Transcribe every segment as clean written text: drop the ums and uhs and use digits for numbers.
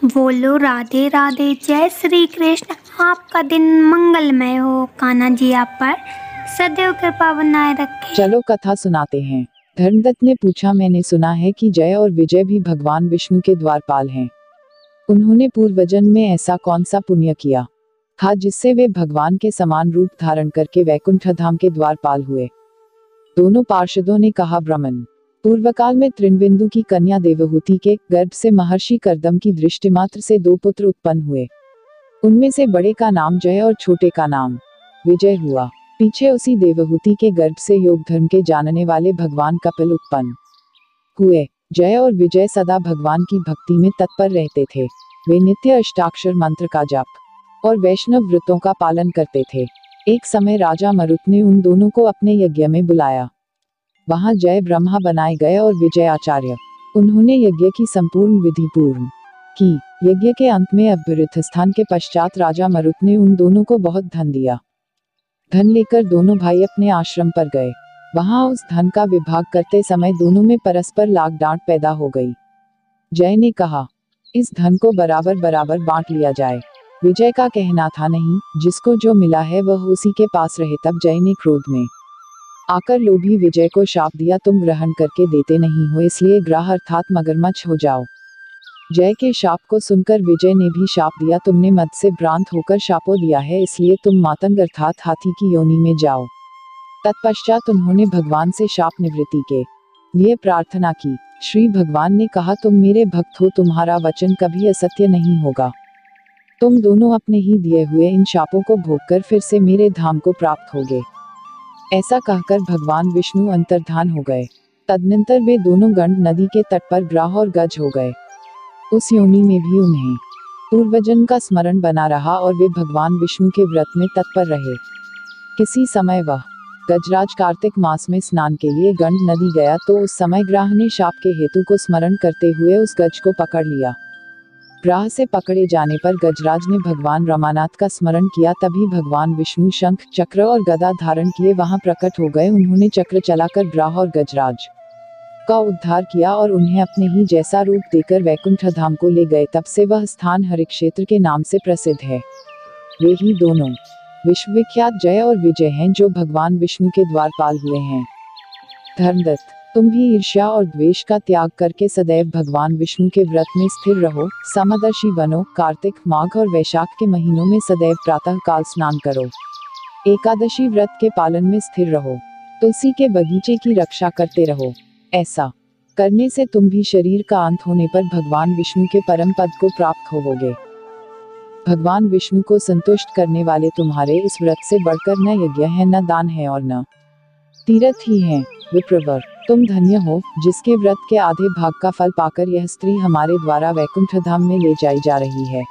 बोलो राधे राधे। जय श्री कृष्ण। आपका दिन मंगलमय हो। कान्हा जी आप पर सदैव कृपा बनाए रखे। चलो कथा सुनाते हैं। धर्मदत्त ने पूछा, मैंने सुना है कि जय और विजय भी भगवान विष्णु के द्वारपाल हैं। उन्होंने पूर्वजन्म में ऐसा कौन सा पुण्य किया था जिससे वे भगवान के समान रूप धारण करके वैकुंठ धाम के द्वारपाल हुए। दोनों पार्षदों ने कहा, ब्राह्मण। पूर्वकाल में त्रिनबिंदु की कन्या देवहूति के गर्भ से महर्षि कर्दम की दृष्टि मात्र से 2 पुत्र उत्पन्न हुए। उनमें से बड़े का नाम जय और छोटे का नाम विजय हुआ। पीछे उसी देवहूति के गर्भ से योग धर्म के जानने वाले भगवान कपिल उत्पन्न हुए। जय और विजय सदा भगवान की भक्ति में तत्पर रहते थे। वे नित्य अष्टाक्षर मंत्र का जप और वैष्णव व्रतों का पालन करते थे। एक समय राजा मरुत ने उन दोनों को अपने यज्ञ में बुलाया। वहां जय ब्रह्मा बनाए गए और विजय आचार्य। उन्होंने यज्ञ की संपूर्ण विधि पूर्ण की। यज्ञ के अंत में अभ्यर्थ स्थान के पश्चात राजा मरुत ने उन दोनों को बहुत धन दिया। धन लेकर दोनों भाई अपने आश्रम पर गए। वहां उस धन का विभाग करते समय दोनों में परस्पर लाग डांट पैदा हो गई। जय ने कहा, इस धन को बराबर बराबर बांट लिया जाए। विजय का कहना था, नहीं, जिसको जो मिला है वह उसी के पास रहे। तब जय ने क्रोध में आकर लोभी विजय को शाप दिया, तुम ग्रहण करके देते नहीं हो, इसलिए ग्राह अर्थात मगरमच्छ हो जाओ। जय के शाप को सुनकर विजय ने भी शाप दिया, तुमने मद से भ्रांत होकर शापो दिया है, इसलिए तुम मातंग अर्थात हाथी की योनि में जाओ। तत्पश्चात उन्होंने भगवान से शाप निवृत्ति के लिए प्रार्थना की। श्री भगवान ने कहा, तुम मेरे भक्त हो, तुम्हारा वचन कभी असत्य नहीं होगा। तुम दोनों अपने ही दिए हुए इन शापों को भोगकर फिर से मेरे धाम को प्राप्त होगे। ऐसा कहकर भगवान विष्णु अंतर्धान हो गए। तदनंतर वे दोनों गंड नदी के तट पर ग्राह और गज हो गए। उस योनि में भी उन्हें पूर्वजन्म का स्मरण बना रहा और वे भगवान विष्णु के व्रत में तत्पर रहे। किसी समय वह गजराज कार्तिक मास में स्नान के लिए गंड नदी गया तो उस समय ग्राह ने शाप के हेतु को स्मरण करते हुए उस गज को पकड़ लिया। ग्राह से पकड़े जाने पर गजराज ने भगवान रमानाथ का स्मरण किया। तभी भगवान विष्णु शंख चक्र और गदा धारण किए वहां प्रकट हो गए। उन्होंने चक्र चलाकर ग्राह और गजराज का उद्धार किया और उन्हें अपने ही जैसा रूप देकर वैकुंठ धाम को ले गए। तब से वह स्थान हरिक्षेत्र के नाम से प्रसिद्ध है। वे ही दोनों विश्वविख्यात जय और विजय हैं जो भगवान विष्णु के द्वारपाल हुए हैं। धर्मदत्त, तुम भी ईर्ष्या और द्वेष का त्याग करके सदैव भगवान विष्णु के व्रत में स्थिर रहो। समदर्शी बनो। कार्तिक, माघ और वैशाख के महीनों में सदैव प्रातः काल स्नान करो। एकादशी व्रत के पालन में स्थिर रहो। तुलसी के बगीचे की रक्षा करते रहो। ऐसा करने से तुम भी शरीर का अंत होने पर भगवान विष्णु के परम पद को प्राप्त होवोगे। भगवान विष्णु को संतुष्ट करने वाले तुम्हारे इस व्रत से बढ़कर न यज्ञ है, न दान है और न तीर्थ ही है। विप्रवर, तुम धन्य हो जिसके व्रत के आधे भाग का फल पाकर यह स्त्री हमारे द्वारा वैकुंठ धाम में ले जाई जा रही है।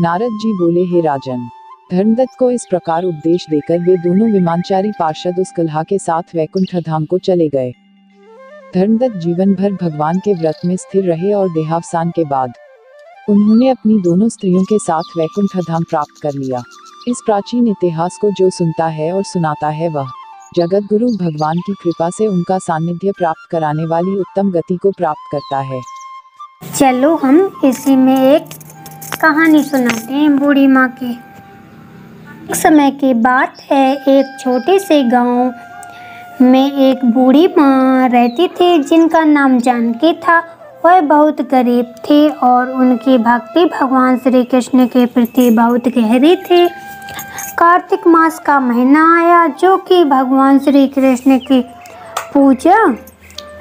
नारद जी बोले, हे राजन। धर्मदत्त को इस प्रकार उपदेश देकर वे दोनों विमानचारी पार्षद उस कलहा के साथ वैकुंठ धाम को चले गए। धर्मदत्त जीवन भर भगवान के व्रत में स्थिर रहे और देहावसान के बाद उन्होंने अपनी दोनों स्त्रियों के साथ वैकुंठ धाम प्राप्त कर लिया। इस प्राचीन इतिहास को जो सुनता है और सुनाता है वह जगत गुरु भगवान की कृपा से उनका सानिध्य प्राप्त कराने वाली उत्तम गति को प्राप्त करता है। चलो हम इसी में एक कहानी सुनाते हैं बूढ़ी माँ की। एक समय की बात है, एक छोटे से गांव में एक बूढ़ी माँ रहती थी जिनका नाम जानकी था। वह बहुत गरीब थी और उनकी भक्ति भगवान श्री कृष्ण के प्रति बहुत गहरी थी। कार्तिक मास का महीना आया जो कि भगवान श्री कृष्ण की पूजा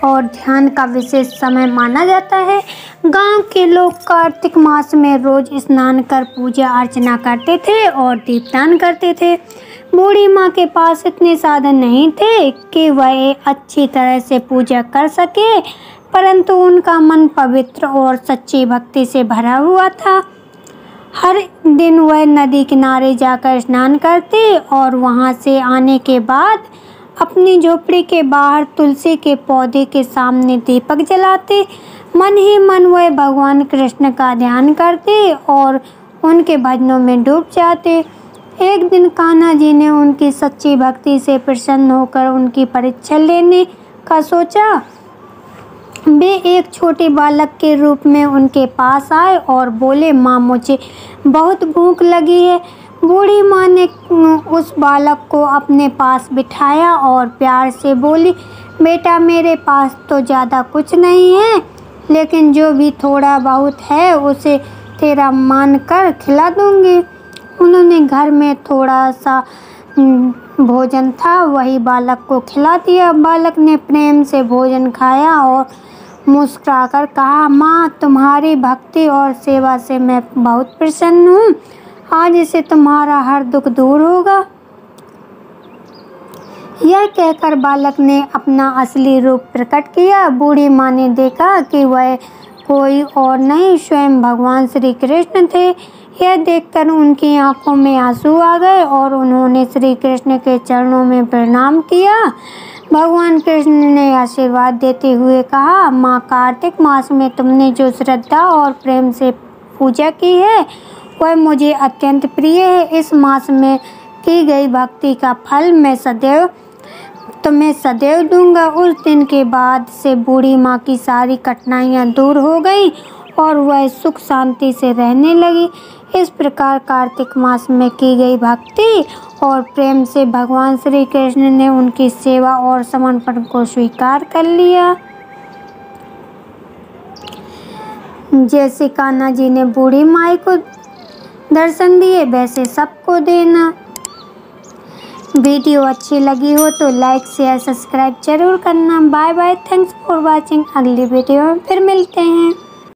और ध्यान का विशेष समय माना जाता है। गांव के लोग कार्तिक मास में रोज स्नान कर पूजा अर्चना करते थे और दीपदान करते थे। बूढ़ी माँ के पास इतने साधन नहीं थे कि वह अच्छी तरह से पूजा कर सके, परंतु उनका मन पवित्र और सच्ची भक्ति से भरा हुआ था। हर दिन वह नदी किनारे जाकर स्नान करते और वहां से आने के बाद अपनी झोपड़ी के बाहर तुलसी के पौधे के सामने दीपक जलाते। मन ही मन वह भगवान कृष्ण का ध्यान करते और उनके भजनों में डूब जाते। एक दिन कान्हा जी ने उनकी सच्ची भक्ति से प्रसन्न होकर उनकी परीक्षा लेने का सोचा। वे एक छोटे बालक के रूप में उनके पास आए और बोले, माँ मुझे बहुत भूख लगी है। बूढ़ी माँ ने उस बालक को अपने पास बिठाया और प्यार से बोली, बेटा मेरे पास तो ज़्यादा कुछ नहीं है, लेकिन जो भी थोड़ा बहुत है उसे तेरा मान कर खिला दूँगी। उन्होंने घर में थोड़ा सा भोजन था वही बालक को खिला दिया। बालक ने प्रेम से भोजन खाया और मुस्कुराकर कहा, माँ तुम्हारी भक्ति और सेवा से मैं बहुत प्रसन्न हूँ। आज से तुम्हारा हर दुख दूर होगा। यह कहकर बालक ने अपना असली रूप प्रकट किया। बूढ़ी माँ ने देखा कि वह कोई और नहीं स्वयं भगवान श्री कृष्ण थे। यह देखकर उनकी आंखों में आंसू आ गए और उन्होंने श्री कृष्ण के चरणों में प्रणाम किया। भगवान कृष्ण ने आशीर्वाद देते हुए कहा, माँ कार्तिक मास में तुमने जो श्रद्धा और प्रेम से पूजा की है वह मुझे अत्यंत प्रिय है। इस मास में की गई भक्ति का फल मैं तुम्हें सदैव दूंगा। उस दिन के बाद से बूढ़ी माँ की सारी कठिनाइयाँ दूर हो गई और वह सुख शांति से रहने लगी। इस प्रकार कार्तिक मास में की गई भक्ति और प्रेम से भगवान श्री कृष्ण ने उनकी सेवा और समर्पण को स्वीकार कर लिया। जैसे कान्हा जी ने बूढ़ी माई को दर्शन दिए वैसे सबको देना। वीडियो अच्छी लगी हो तो लाइक शेयर सब्सक्राइब जरूर करना। Bye bye, thanks for watching. अगली वीडियो में फिर मिलते हैं।